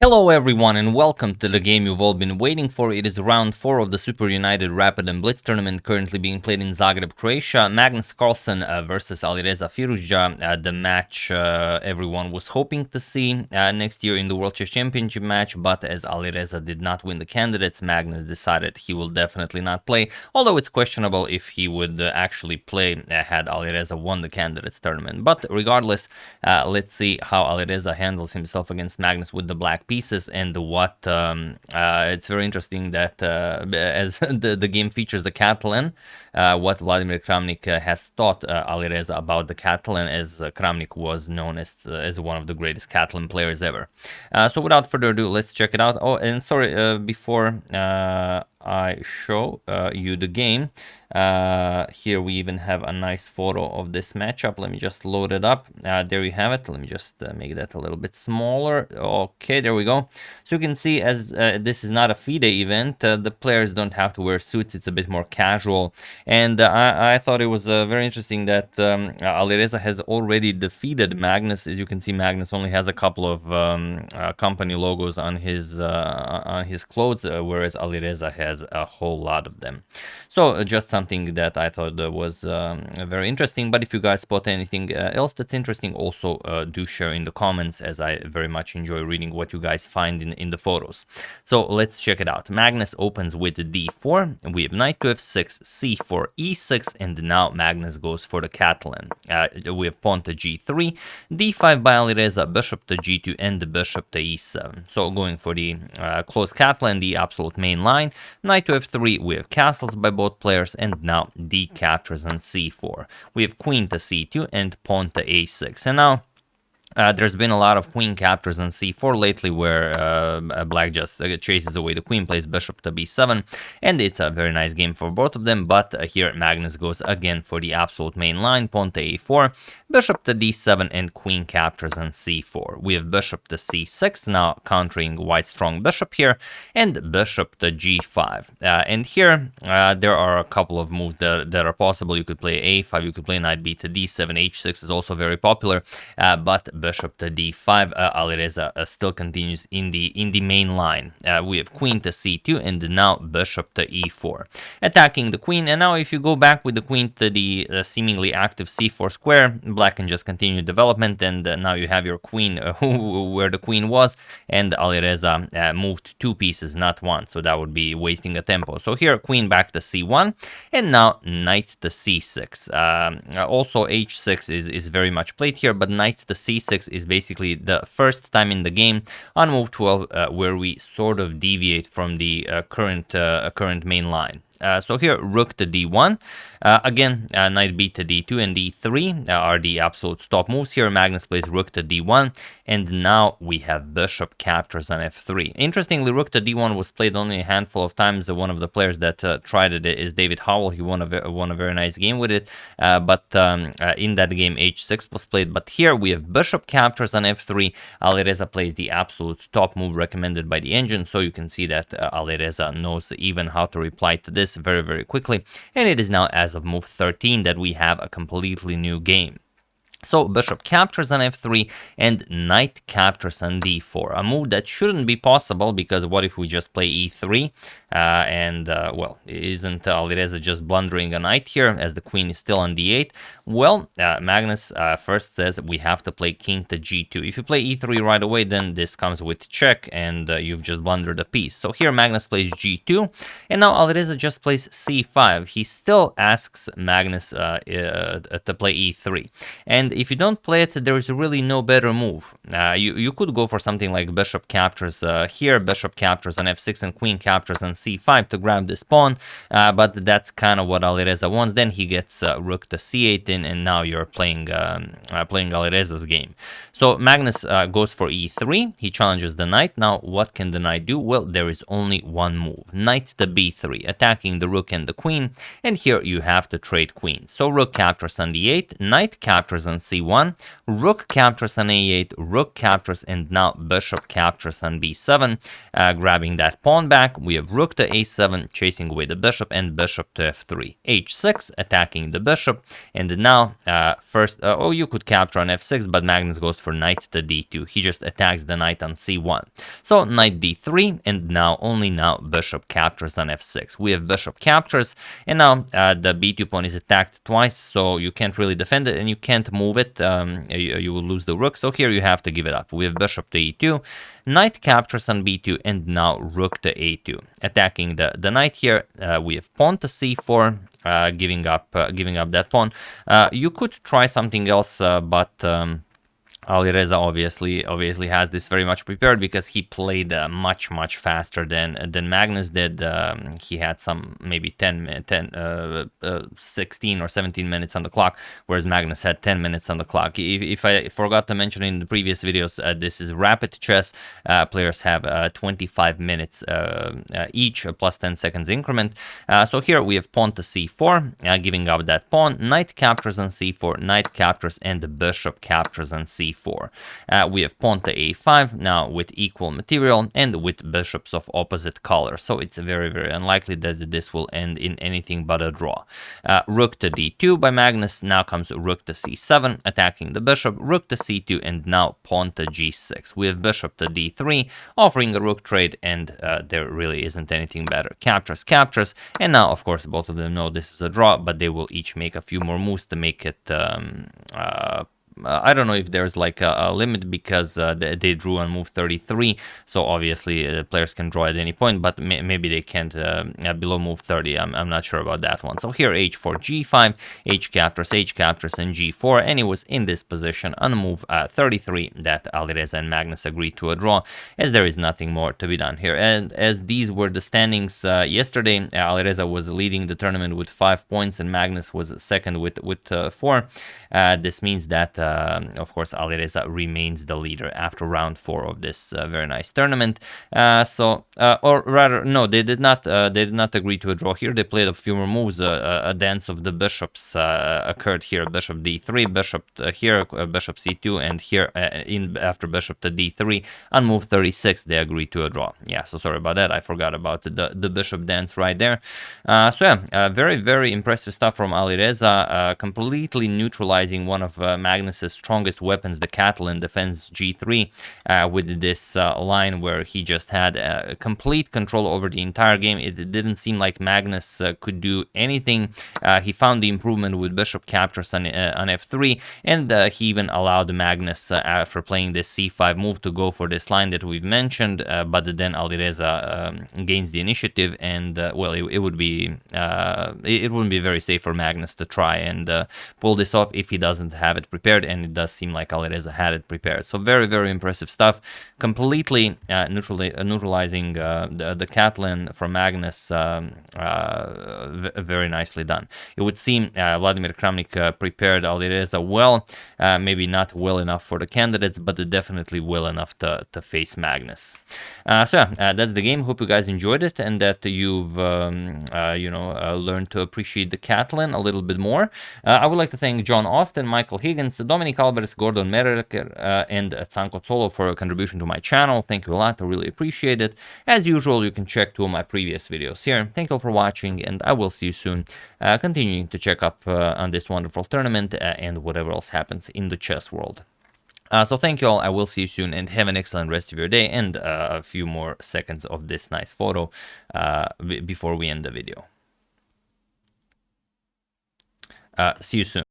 Hello everyone and welcome to the game you've all been waiting for. It is round 4 of the SuperUnited Rapid and Blitz tournament currently being played in Zagreb, Croatia. Magnus Carlsen versus Alireza Firouzja, the match everyone was hoping to see next year in the World Chess Championship match, but as Alireza did not win the candidates, Magnus decided he will definitely not play, although it's questionable if he would actually play had Alireza won the candidates tournament. But regardless, let's see how Alireza handles himself against Magnus with the black pieces and what it's very interesting that as the game features the Catalan, what Vladimir Kramnik has taught Alireza about the Catalan, as Kramnik was known as one of the greatest Catalan players ever. So without further ado, let's check it out. Oh, and sorry, before I show you the game, here we even have a nice photo of this matchup. Let me just load it up. There you have it. Let me just make that a little bit smaller. Okay, there we go. So you can see, as this is not a FIDE event, the players don't have to wear suits. It's a bit more casual. And I thought it was very interesting that Alireza has already defeated Magnus. As you can see, Magnus only has a couple of company logos on his clothes, whereas Alireza has a whole lot of them. So just something that I thought was very interesting. But if you guys spot anything else that's interesting, also do share in the comments, as I very much enjoy reading what you guys find in the photos. So let's check it out. Magnus opens with d4. We have knight to f6, c4, e6, and now Magnus goes for the Catalan. We have pawn to g3, d5 by Alireza, bishop to g2, and the bishop to e7. So going for the closed Catalan, the absolute main line. Knight to f3, we have castles by both players, and now d captures on c4. We have queen to c2 and pawn to a6. And now there's been a lot of queen captures on c4 lately, where black just chases away the queen, plays bishop to b7, and it's a very nice game for both of them. But here Magnus goes again for the absolute main line, pawn to a4, bishop to d7, and queen captures on c4. We have bishop to c6, now countering white's strong bishop here, and bishop to g5. And here there are a couple of moves that are possible. You could play a5, you could play knight b to d7, h6 is also very popular, but bishop to d5, Alireza still continues in the main line. We have queen to c2 and now bishop to e4, attacking the queen. And now if you go back with the queen to the seemingly active c4 square, black can just continue development, and now you have your queen where the queen was, and Alireza moved 2 pieces, not 1, so that would be wasting a tempo. So here queen back to c1, and now knight to c6. Also h6 is very much played here, but knight to c6 is basically the first time in the game on move 12 where we sort of deviate from the current main line. So here, rook to d1, again, knight b to d2 and d3 are the absolute top moves here. Magnus plays rook to d1, and now we have bishop captures on f3. Interestingly, rook to d1 was played only a handful of times. One of the players that tried it is David Howell. He won a very nice game with it, but in that game, h6 was played. But here we have bishop captures on f3. Alireza plays the absolute top move recommended by the engine, so you can see that Alireza knows even how to reply to this very, very quickly, and it is now as of move 13 that we have a completely new game. So bishop captures on f3 and knight captures on d4, a move that shouldn't be possible, because what if we just play e3 well, isn't Alireza just blundering a knight here as the queen is still on d8? Well, Magnus first says we have to play king to g2. If you play e3 right away, then this comes with check, and you've just blundered a piece. So here Magnus plays g2, and now Alireza just plays c5. He still asks Magnus to play e3, and if you don't play it, there is really no better move. You could go for something like bishop captures here, bishop captures on f6, and queen captures on c5 to grab this pawn, but that's kind of what Alireza wants. Then he gets rook to c8 in, and now you're playing Alireza's game. So Magnus goes for e3. He challenges the knight. Now what can the knight do? Well, there is only one move, knight to b3, attacking the rook and the queen, and here you have to trade queens. So rook captures on d8, knight captures on c1, rook captures on a8, rook captures, and now bishop captures on b7, grabbing that pawn back. We have rook rook to a7, chasing away the bishop, and bishop to f3. h6, attacking the bishop, and now you could capture on f6, but Magnus goes for knight to d2. He just attacks the knight on c1. So knight d3, and only now bishop captures on f6. We have bishop captures, and now the b2 pawn is attacked twice, so you can't really defend it, and you can't move it. You will lose the rook, so here you have to give it up. We have bishop to e2, knight captures on b2, and now rook to a2. Attacking the knight here, we have pawn to c4, giving up that pawn. You could try something else, but Alireza obviously has this very much prepared, because he played much faster than Magnus did. He had some maybe 16 or 17 minutes on the clock, whereas Magnus had 10 minutes on the clock. If I forgot to mention in the previous videos, this is rapid chess. Players have 25 minutes each, plus 10 seconds increment. So here we have pawn to c4, giving up that pawn. Knight captures on c4, knight captures, and the bishop captures on c4. We have pawn to a5 now with equal material and with bishops of opposite color, so it's very unlikely that this will end in anything but a draw. Rook to d2 by Magnus. Now comes rook to c7, attacking the bishop, rook to c2, and now pawn to g6. We have bishop to d3, offering a rook trade, and there really isn't anything better. Captures, and now of course both of them know this is a draw, but they will each make a few more moves to make it I don't know if there's like a limit, because they drew on move 33, so obviously players can draw at any point, but maybe they can't below move 30. I'm not sure about that one. So here h4, g5, h captures, and g4, and it was in this position on move 33 that Alireza and Magnus agreed to a draw, as there is nothing more to be done here. And as these were the standings yesterday, Alireza was leading the tournament with 5 points, and Magnus was second with 4. This means that of course, Alireza remains the leader after round 4 of this very nice tournament. Or rather, no, they did not agree to a draw here. They played a few more moves. A dance of the bishops occurred here. Bishop d3, bishop here, bishop c2, and here after bishop to d3 on move 36, they agreed to a draw. Yeah, so sorry about that. I forgot about the bishop dance right there. Very impressive stuff from Alireza, completely neutralizing one of Magnus's strongest weapons, the Catalan defense g3, with this line where he just had complete control over the entire game. It didn't seem like Magnus could do anything. He found the improvement with bishop captures on f3, and he even allowed Magnus, after playing this c5 move, to go for this line that we've mentioned, but then Alireza gains the initiative, and well, it wouldn't be very safe for Magnus to try and pull this off if he doesn't have it prepared, and it does seem like Alireza had it prepared. So very impressive stuff, completely neutralizing the Catalan from Magnus. Very nicely done. It would seem Vladimir Kramnik prepared Alireza well, maybe not well enough for the candidates, but definitely well enough to face Magnus. That's the game. Hope you guys enjoyed it, and that you've learned to appreciate the Catalan a little bit more. I would like to thank John Austin, Michael Higgins, Dominic Alvarez, Gordon Merker, and Tsanko Tsolo for a contribution to my channel. Thank you a lot. I really appreciate it. As usual, you can check 2 of my previous videos here. Thank you all for watching, and I will see you soon, continuing to check up on this wonderful tournament and whatever else happens in the chess world. So thank you all. I will see you soon, and have an excellent rest of your day, and a few more seconds of this nice photo before we end the video. See you soon.